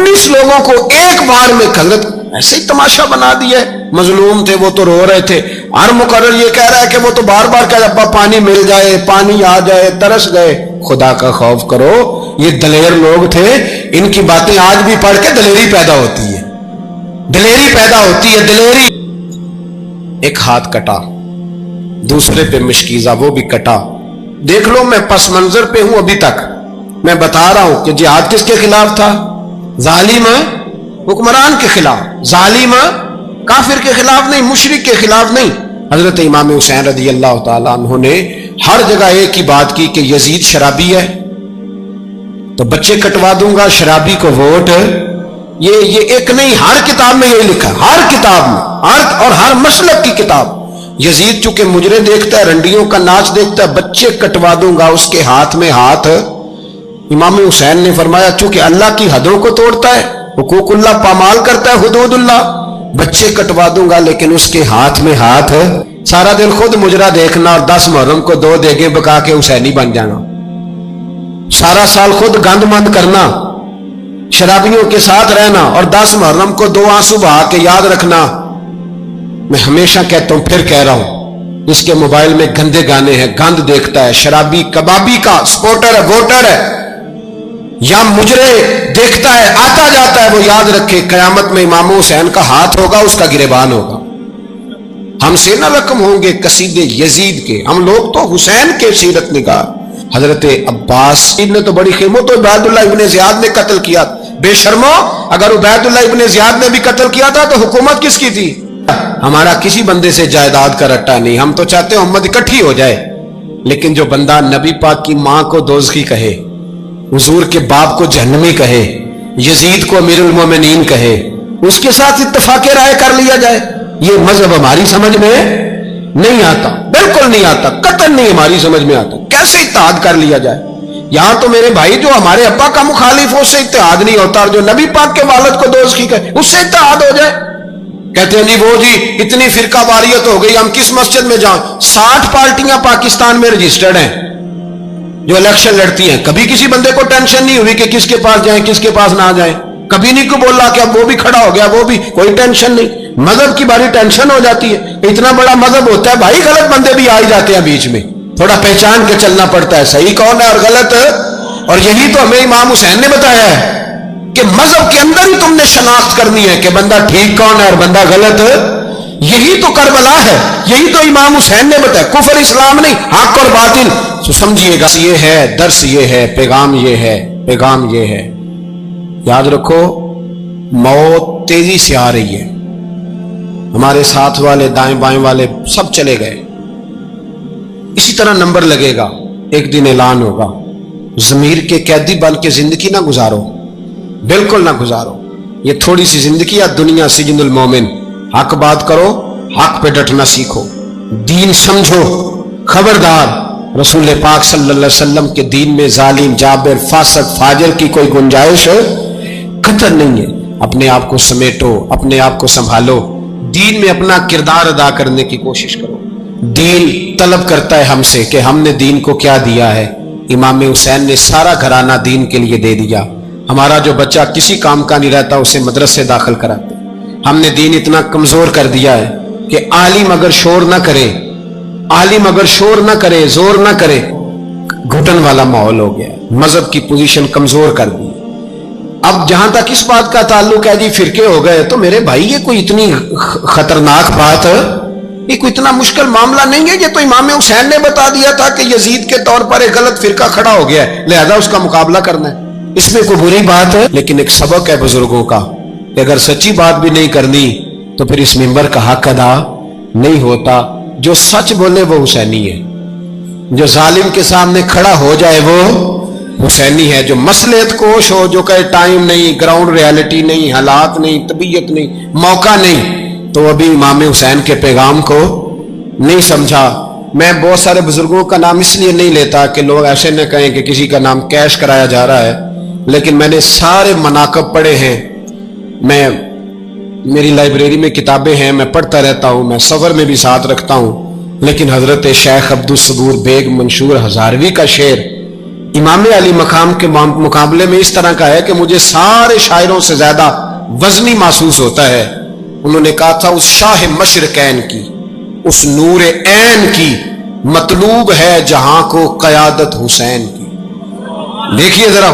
19 लोगों को एक बार में हजरत ऐसे ही तमाशा बना दिया है। मजलूम थे वो तो रो रहे थे, हर मुकर्रर ये कह रहा है कि वो तो बार बार कह रहा अब्बा पानी मिल जाए, पानी आ जाए, तरस गए। खुदा का खौफ करो, ये दलेर लोग थे, इनकी बातें आज भी पढ़ के दलेरी पैदा होती है, दलेरी पैदा होती है, दलेरी। एक हाथ कटा, दूसरे पे मशकीजा, वो भी कटा। देख लो मैं पस मंजर पे हूं अभी तक, मैं बता रहा हूं कि जिहाद किसके खिलाफ था? जालिम हुक्मरान के खिलाफ, जालिम काफिर के खिलाफ नहीं, मुशरिक के खिलाफ नहीं। हजरत इमाम हुसैन रज़ी अल्लाह ताला अन्हु ने हर जगह एक ही बात की कि यजीद शराबी है तो बच्चे कटवा दूंगा, शराबी को वोट। ये एक नहीं, हर किताब में यही लिखा, हर किताब में, और हर मसलक की किताब। यजीद चूंकि मुजरे देखता है, रंडियों का नाच देखता है, बच्चे कटवा दूंगा, उसके हाथ में हाथ। इमाम हुसैन ने फरमाया चूंकि अल्लाह की हदों को तोड़ता है, हुकूकुल्लाह पामाल करता है, हुदूदुल्लाह, बच्चे कटवा दूंगा लेकिन उसके हाथ में हाथ। सारा दिन खुद मुजरा देखना और 10 मुहर्रम को 2 देगे बका के हुसैनी बन जाना, सारा साल खुद गंद मंद करना, शराबियों के साथ रहना और 10 मुहर्रम को 2 आंसू बहा के याद रखना। मैं हमेशा कहता हूं, फिर कह रहा हूं, इसके मोबाइल में गंदे गाने हैं, गंद देखता है, शराबी कबाबी का सपोर्टर है, वोटर है, या मुजरे देखता है, आता जाता है, वो याद रखे कयामत में इमाम हुसैन का हाथ होगा, उसका गिरेबान होगा। हमसे न रकम होंगे कसीदे यजीद के, हम लोग तो हुसैन के सीरत निगार। हजरत अब्बास ने तो बड़ी खेमो तो उबैदुल्लाह इब्ने ज़ियाद ने कत्ल किया। बेशर्मो, अगर उबैदुल्लाह इब्ने ज़ियाद ने भी कत्ल किया था तो हुकूमत किसकी थी? हमारा किसी बंदे से जायदाद का रट्टा नहीं, हम तो चाहते हैं उम्मत इकट्ठी हो जाए। लेकिन जो बंदा नबी पाक की मां को दोज़खी कहे, हुजूर के बाप को जहन्नमी कहे, यजीद को अमीरुल मोमिनीन कहे, उसके साथ इत्तफाक़े राय कर लिया जाए, ये मजहब हमारी समझ में नहीं आता, बिल्कुल नहीं आता, कतई नहीं हमारी समझ में आता। कैसे इत्तेहाद कर लिया जाए? यहां तो मेरे भाई जो हमारे अब्बा का मुखालिफ हो उससे इत्तेहाद नहीं होता, और जो नबी पाक के वालिद को दोज़खी कहे उससे इत्तेहाद हो जाए। कहते हैं नहीं वो जी इतनी फिरका वारियत हो गई, हम किस मस्जिद में जाएं? 60 पार्टियां पाकिस्तान में रजिस्टर्ड हैं जो इलेक्शन लड़ती हैं। कभी किसी बंदे को टेंशन नहीं हुई कि किसके पास जाएं, किसके पास ना जाएं। कभी नहीं को बोला कि अब वो भी खड़ा हो गया, वो भी, कोई टेंशन नहीं। मजहब की बारी टेंशन हो जाती है, इतना बड़ा मजहब होता है भाई, गलत बंदे भी आ ही जाते हैं बीच में, थोड़ा पहचान के चलना पड़ता है सही कौन है और गलत। और यही तो हमें इमाम हुसैन ने बताया है कि मजहब के अंदर ही तुमने शनाख्त करनी है कि बंदा ठीक कौन है और बंदा गलत। यही तो करबला है, यही तो इमाम हुसैन ने बताया, कुफर इस्लाम नहीं, हक और बातिल। तो समझिएगा, ये है दर्स, ये है पैगाम, ये है पैगाम, ये है। याद रखो, मौत तेजी से आ रही है, हमारे साथ वाले दाएं बाएं वाले सब चले गए, इसी तरह नंबर लगेगा, एक दिन ऐलान होगा। ज़मीर के कैदी बन के जिंदगी ना गुजारो, बिल्कुल ना गुजारो। ये थोड़ी सी जिंदगी है, दुनिया सिजनुल मोमिन। हक बात करो, हक पे डटना सीखो, दीन समझो। खबरदार, रसूल पाक सल्लल्लाहु अलैहि वसल्लम के दीन में जालिम, जाबिर, फासिक, फाजिर की कोई गुंजाइश कतई नहीं है। अपने आप को समेटो, अपने आप को संभालो, दीन में अपना किरदार अदा करने की कोशिश करो। दीन तलब करता है हमसे कि हमने दीन को क्या दिया है। इमाम हुसैन ने सारा घराना दीन के लिए दे दिया। हमारा जो बच्चा किसी काम का नहीं रहता उसे मदरसे दाखिल कराते। हमने दीन इतना कमजोर कर दिया है कि आलिम अगर शोर ना करे, आलिम अगर शोर ना करे, जोर ना करे, घुटन वाला माहौल हो गया, मजहब की पोजीशन कमजोर कर दी। अब जहां तक इस बात का ताल्लुक है जी फिरके हो गए, तो मेरे भाई ये कोई इतनी खतरनाक बात है, ये कोई इतना मुश्किल मामला नहीं है। ये तो इमाम हुसैन ने बता दिया था कि यजीद के तौर पर एक गलत फिरका खड़ा हो गया है, लिहाजा उसका मुकाबला करना है। इसमें कोई बुरी बात है, लेकिन एक सबक है बुजुर्गों का कि अगर सच्ची बात भी नहीं करनी तो फिर इस मिंबर का हक अदा नहीं होता। जो सच बोले वो हुसैनी है, जो जालिम के सामने खड़ा हो जाए वो हुसैनी है। जो मसलेत कोश हो, जो कहे टाइम नहीं, ग्राउंड रियलिटी नहीं, हालात नहीं, तबीयत नहीं, मौका नहीं, तो अभी इमाम हुसैन के पैगाम को नहीं समझा। मैं बहुत सारे बुजुर्गों का नाम इसलिए नहीं लेता कि लोग ऐसे न कहें कि किसी का नाम कैश कराया जा रहा है, लेकिन मैंने सारे मनाकब पढ़े हैं। मेरी लाइब्रेरी में किताबें हैं, मैं पढ़ता रहता हूँ, मैं सफर में भी साथ रखता हूँ। लेकिन हजरत शेख अब्दुल सबूर बेग मंशूर हजारवी का शेर امام علی مقام کے مقابلے میں اس طرح کا ہے کہ مجھے سارے شاعروں سے زیادہ وزنی محسوس ہوتا ہے. انہوں نے کہا تھا اس شاہ مشرقین کی، اس نور عین کی مطلوب ہے جہاں کو قیادت حسین کی. دیکھیے ذرا